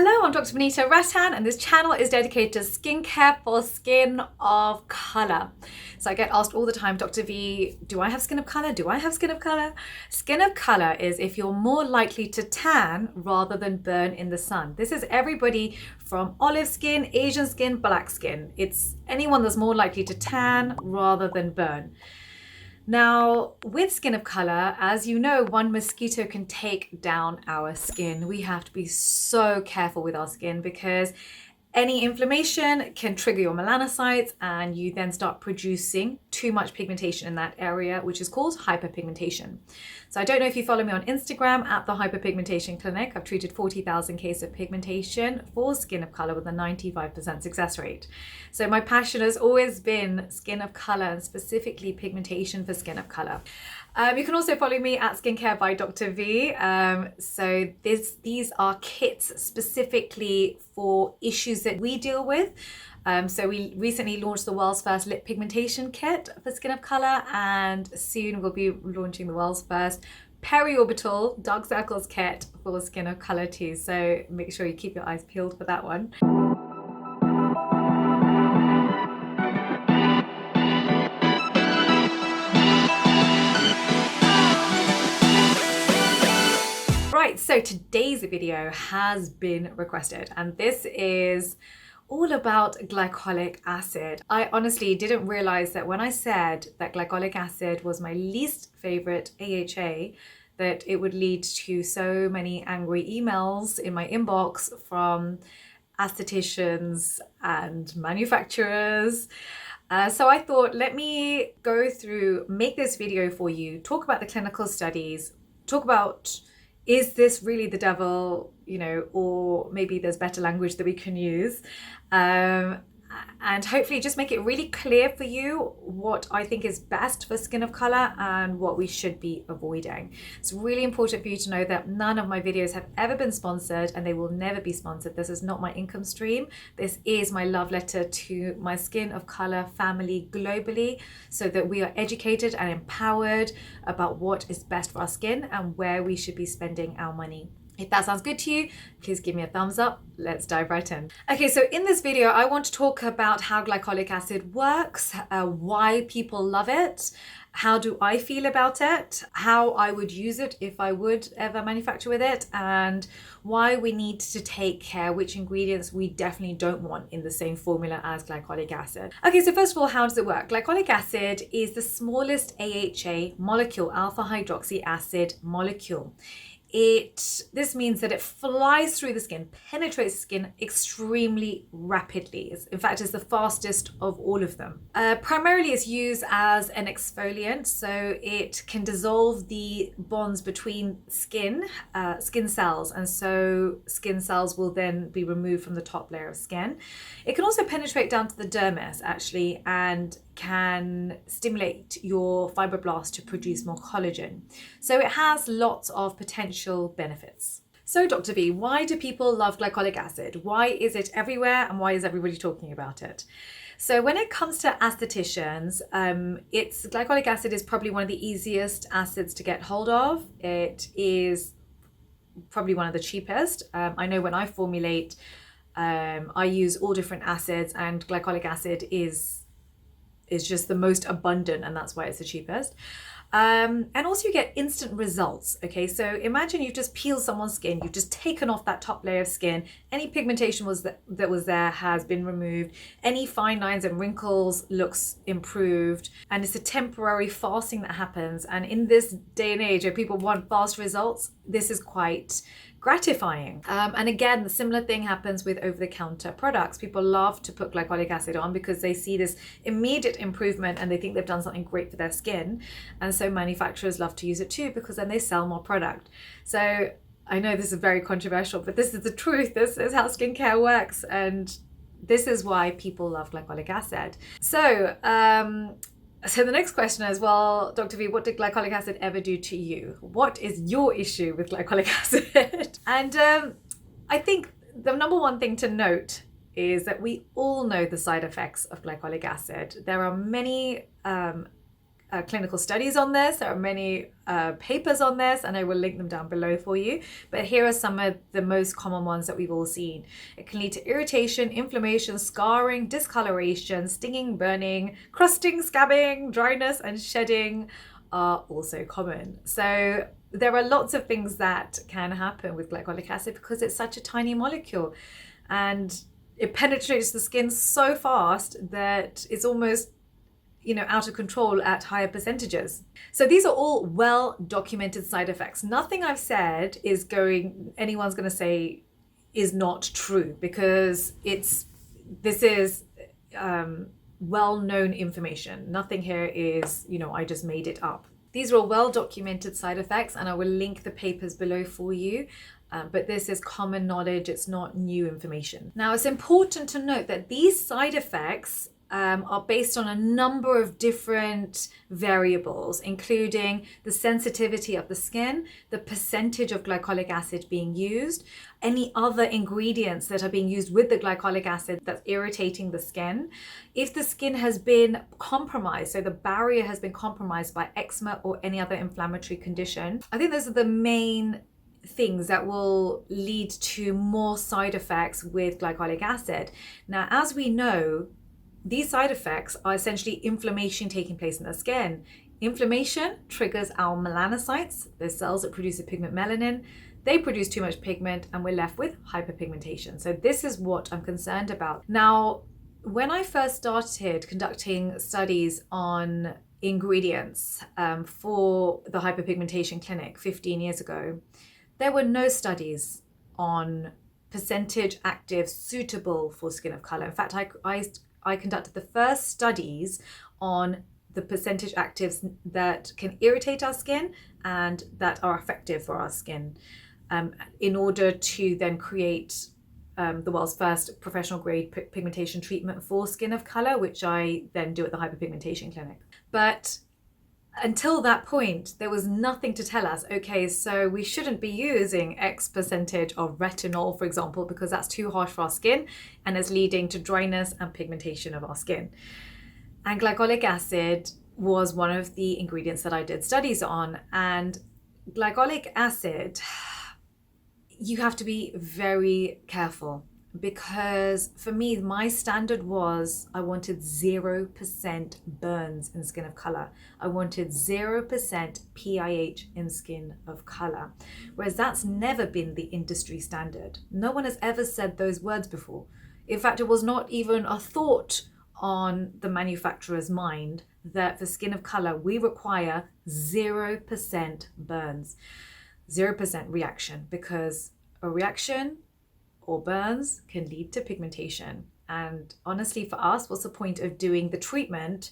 Hello, I'm Dr. Vanita Rattan, and this channel is dedicated to skincare for skin of color. So I get asked all the time, Dr. V, do I have skin of color? Do I have skin of color? Skin of color is if you're more likely to tan rather than burn in the sun. This is everybody from olive skin, Asian skin, black skin. It's anyone that's more likely to tan rather than burn. Now, with skin of color, as you know, one mosquito can take down our skin. We have to be so careful with our skin because any inflammation can trigger your melanocytes and you then start producing too much pigmentation in that area, which is called hyperpigmentation. So I don't know if you follow me on Instagram at the Hyperpigmentation Clinic. I've treated 40,000 cases of pigmentation for skin of color with a 95% success rate. So my passion has always been skin of color and specifically pigmentation for skin of color. You can also follow me at Skincare by Dr. V. So these are kits specifically for issues that we deal with. So we recently launched the world's first lip pigmentation kit for skin of color, and soon we'll be launching the world's first periorbital dark circles kit for skin of color too. So make sure you keep your eyes peeled for that one. Right, so today's video has been requested, and this is all about glycolic acid. I honestly didn't realize that when I said that glycolic acid was my least favorite AHA, that it would lead to so many angry emails in my inbox from aestheticians and manufacturers. So I thought, let me go through, make this video for you, talk about the clinical studies, talk about, is this really the devil, or maybe there's better language that we can use, and hopefully just make it really clear for you what I think is best for skin of color and what we should be avoiding. It's really important for you to know that none of my videos have ever been sponsored and they will never be sponsored. This is not my income stream. This is my love letter to my skin of color family globally, so that we are educated and empowered about what is best for our skin and where we should be spending our money. If that sounds good to you, please give me a thumbs up. Let's dive right in. Okay, so in this video, I want to talk about how glycolic acid works, why people love it, how do I feel about it, how I would use it if I would ever manufacture with it, and why we need to take care which ingredients we definitely don't want in the same formula as glycolic acid. Okay, so first of all, how does it work? Glycolic acid is the smallest AHA molecule, alpha hydroxy acid molecule. This means that it flies through the skin, penetrates the skin extremely rapidly. In fact, it's the fastest of all of them. Primarily, it's used as an exfoliant, so it can dissolve the bonds between skin cells, and so skin cells will then be removed from the top layer of skin. It can also penetrate down to the dermis, actually, and can stimulate your fibroblasts to produce more collagen. So it has lots of potential benefits. So Dr. V, why do people love glycolic acid? Why is it everywhere and why is everybody talking about it? So when it comes to aestheticians, glycolic acid is probably one of the easiest acids to get hold of. It is probably one of the cheapest. I know when I formulate, I use all different acids, and glycolic acid is just the most abundant, and that's why it's the cheapest. And also you get instant results. Okay, so imagine you've just peeled someone's skin, you've just taken off that top layer of skin, any pigmentation that was there has been removed, any fine lines and wrinkles looks improved, and it's a temporary fasting that happens. And in this day and age where people want fast results, this is quite gratifying. And again, the similar thing happens with over-the-counter products. People love to put glycolic acid on because they see this immediate improvement and they think they've done something great for their skin. And so manufacturers love to use it too because then they sell more product. So I know this is very controversial, but this is the truth. This is how skincare works. And this is why people love glycolic acid. So the next question is, well, Dr. V, what did glycolic acid ever do to you? What is your issue with glycolic acid? And I think the number one thing to note is that we all know the side effects of glycolic acid. There are many clinical studies on this. There are many papers on this, and I will link them down below for you. But here are some of the most common ones that we've all seen. It can lead to irritation, inflammation, scarring, discoloration, stinging, burning, crusting, scabbing, dryness, and shedding are also common. So there are lots of things that can happen with glycolic acid because it's such a tiny molecule, and it penetrates the skin so fast that it's almost out of control at higher percentages. So these are all well documented side effects. Nothing I've said is anyone's going to say is not true, because this is well-known information. Nothing here is, I just made it up. These are all well documented side effects, and I will link the papers below for you. But this is common knowledge, it's not new information. Now, it's important to note that these side effects are based on a number of different variables, including the sensitivity of the skin, the percentage of glycolic acid being used, any other ingredients that are being used with the glycolic acid that's irritating the skin, if the skin has been compromised, so the barrier has been compromised by eczema or any other inflammatory condition. I think those are the main things that will lead to more side effects with glycolic acid. Now, as we know, these side effects are essentially inflammation taking place in the skin. Inflammation triggers our melanocytes, the cells that produce the pigment melanin. They produce too much pigment and we're left with hyperpigmentation. So this is what I'm concerned about. Now, when I first started conducting studies on ingredients for the Hyperpigmentation Clinic 15 years ago, there were no studies on percentage active suitable for skin of color. In fact, I conducted the first studies on the percentage actives that can irritate our skin and that are effective for our skin, in order to then create the world's first professional grade pigmentation treatment for skin of color, which I then do at the Hyperpigmentation Clinic. But until that point, there was nothing to tell us, okay, so we shouldn't be using X percentage of retinol, for example, because that's too harsh for our skin and is leading to dryness and pigmentation of our skin. And glycolic acid was one of the ingredients that I did studies on. And glycolic acid, you have to be very careful, because for me, my standard was I wanted 0% burns in skin of color. I wanted 0% PIH in skin of color, whereas that's never been the industry standard. No one has ever said those words before. In fact, it was not even a thought on the manufacturer's mind that for skin of color, we require 0% burns, 0% reaction, because a reaction or burns can lead to pigmentation. And honestly, for us, what's the point of doing the treatment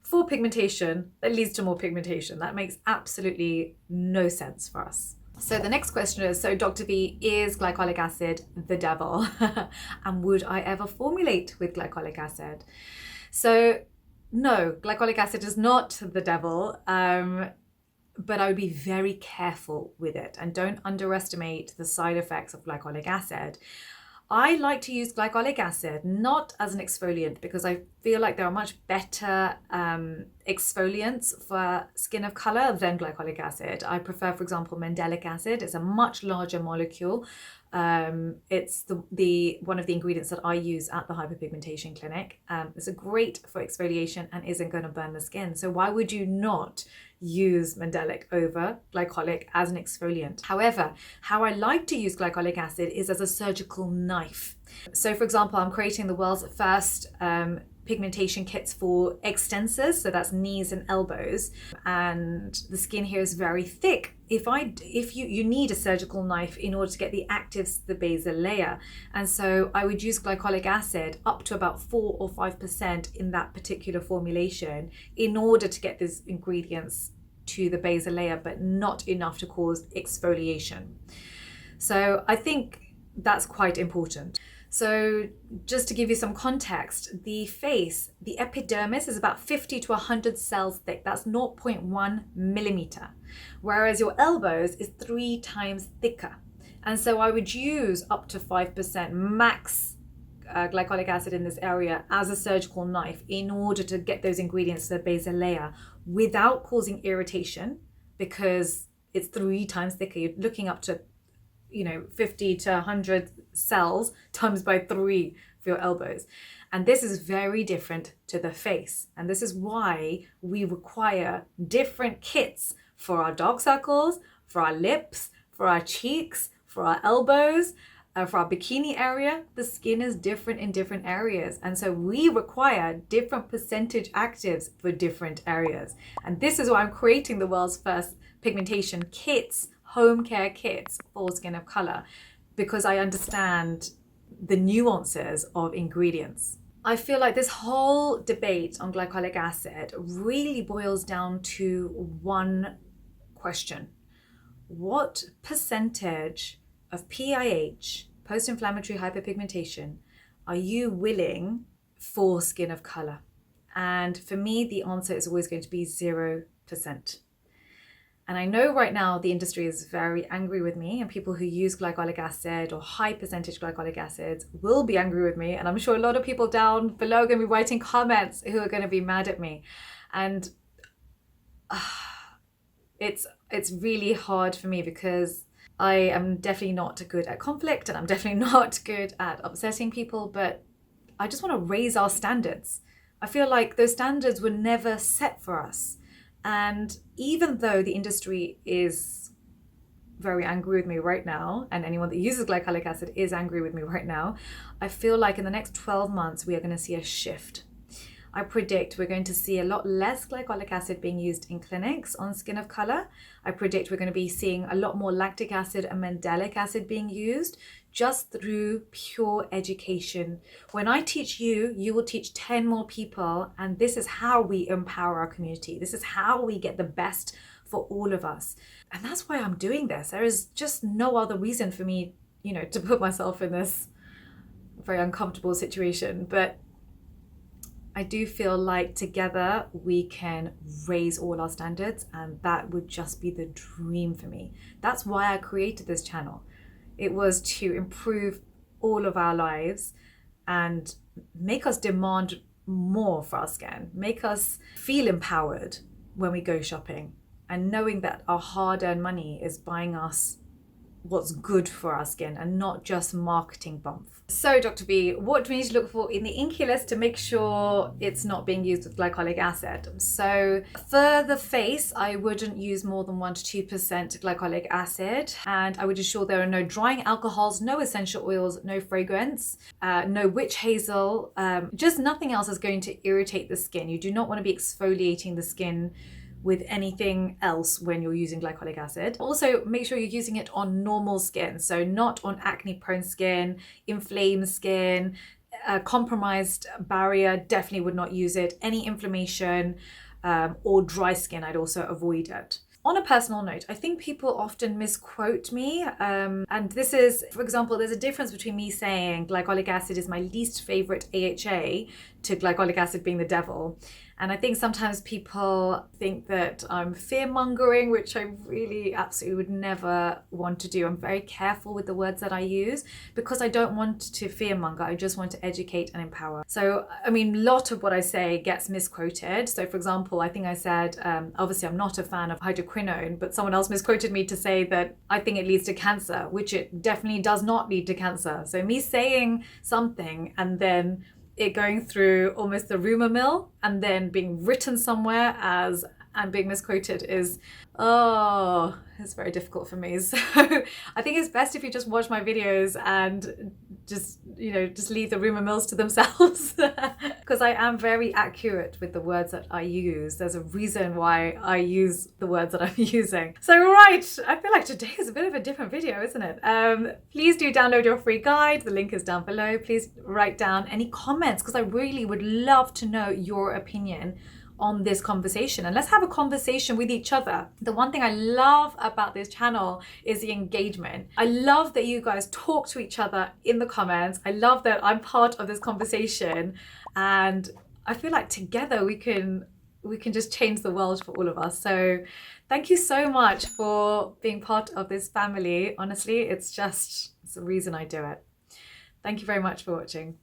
for pigmentation that leads to more pigmentation? That makes absolutely no sense for us. So the next question is, so Dr. V, is glycolic acid the devil? And would I ever formulate with glycolic acid? So no, glycolic acid is not the devil. But I would be very careful with it, and don't underestimate the side effects of glycolic acid. I like to use glycolic acid not as an exfoliant, because I feel like there are much better exfoliants for skin of color than glycolic acid. I prefer, for example, mandelic acid. It's a much larger molecule. It's one of the ingredients that I use at the Hyperpigmentation Clinic. It's a great for exfoliation and isn't going to burn the skin. So why would you not use mandelic over glycolic as an exfoliant? However, how I like to use glycolic acid is as a surgical knife. So for example, I'm creating the world's first pigmentation kits for extensors, so that's knees and elbows, and the skin here is very thick. If you need a surgical knife in order to get the actives to the basal layer, and so I would use glycolic acid up to about 4 or 5% in that particular formulation in order to get these ingredients to the basal layer, but not enough to cause exfoliation. So I think that's quite important. So just to give you some context, the face, the epidermis is about 50 to 100 cells thick. That's 0.1 millimeter, whereas your elbows is 3 times thicker. And so I would use up to 5% max glycolic acid in this area as a surgical knife in order to get those ingredients to the basal layer without causing irritation, because it's 3 times thicker. You're looking up to, 50 to 100 cells times by 3 for your elbows. And this is very different to the face. And this is why we require different kits for our dark circles, for our lips, for our cheeks, for our elbows, for our bikini area. The skin is different in different areas. And so we require different percentage actives for different areas. And this is why I'm creating the world's first pigmentation kits, home care kits for skin of color, because I understand the nuances of ingredients. I feel like this whole debate on glycolic acid really boils down to one question. What percentage of PIH, post-inflammatory hyperpigmentation, are you willing for skin of color? And for me, the answer is always going to be 0%. And I know right now the industry is very angry with me, and people who use glycolic acid or high percentage glycolic acids will be angry with me. And I'm sure a lot of people down below are going to be writing comments who are going to be mad at me. And it's really hard for me because I am definitely not good at conflict, and I'm definitely not good at upsetting people, but I just want to raise our standards. I feel like those standards were never set for us. And even though the industry is very angry with me right now, and anyone that uses glycolic acid is angry with me right now, I feel like in the next 12 months, we are going to see a shift. I predict we're going to see a lot less glycolic acid being used in clinics on skin of color. I predict we're going to be seeing a lot more lactic acid and mandelic acid being used just through pure education. When I teach you, you will teach 10 more people, and this is how we empower our community. This is how we get the best for all of us. And that's why I'm doing this. There is just no other reason for me, to put myself in this very uncomfortable situation. But I do feel like together we can raise all our standards, and that would just be the dream for me. That's why I created this channel. It was to improve all of our lives and make us demand more for our skin, make us feel empowered when we go shopping, and knowing that our hard-earned money is buying us what's good for our skin and not just marketing bump. So Dr. B, what do we need to look for in the inky list to make sure it's not being used with glycolic acid? So for the face, I wouldn't use more than 1 to 2% glycolic acid, and I would ensure there are no drying alcohols, no essential oils, no fragrance, no witch hazel, just nothing else is going to irritate the skin. You do not want to be exfoliating the skin with anything else when you're using glycolic acid. Also, make sure you're using it on normal skin, so not on acne-prone skin, inflamed skin, compromised barrier, definitely would not use it. Any inflammation or dry skin, I'd also avoid it. On a personal note, I think people often misquote me, and this is, for example, there's a difference between me saying glycolic acid is my least favorite AHA to glycolic acid being the devil. And I think sometimes people think that I'm fear-mongering, which I really absolutely would never want to do. I'm very careful with the words that I use because I don't want to fear-monger. I just want to educate and empower. So, a lot of what I say gets misquoted. So, for example, I think I said, obviously I'm not a fan of hydroquinone, but someone else misquoted me to say that I think it leads to cancer, which it definitely does not lead to cancer. So me saying something and then it going through almost the rumor mill and then being written somewhere as and being misquoted is, it's very difficult for me. So I think it's best if you just watch my videos and just leave the rumor mills to themselves because I am very accurate with the words that I use. There's a reason why I use the words that I'm using. So right, I feel like today is a bit of a different video, isn't it? Please do download your free guide. The link is down below. Please write down any comments because I really would love to know your opinion on this conversation, and let's have a conversation with each other. The one thing I love about this channel is the engagement. I love that you guys talk to each other in the comments. I love that I'm part of this conversation, and I feel like together we can just change the world for all of us. So thank you so much for being part of this family. Honestly, it's the reason I do it. Thank you very much for watching.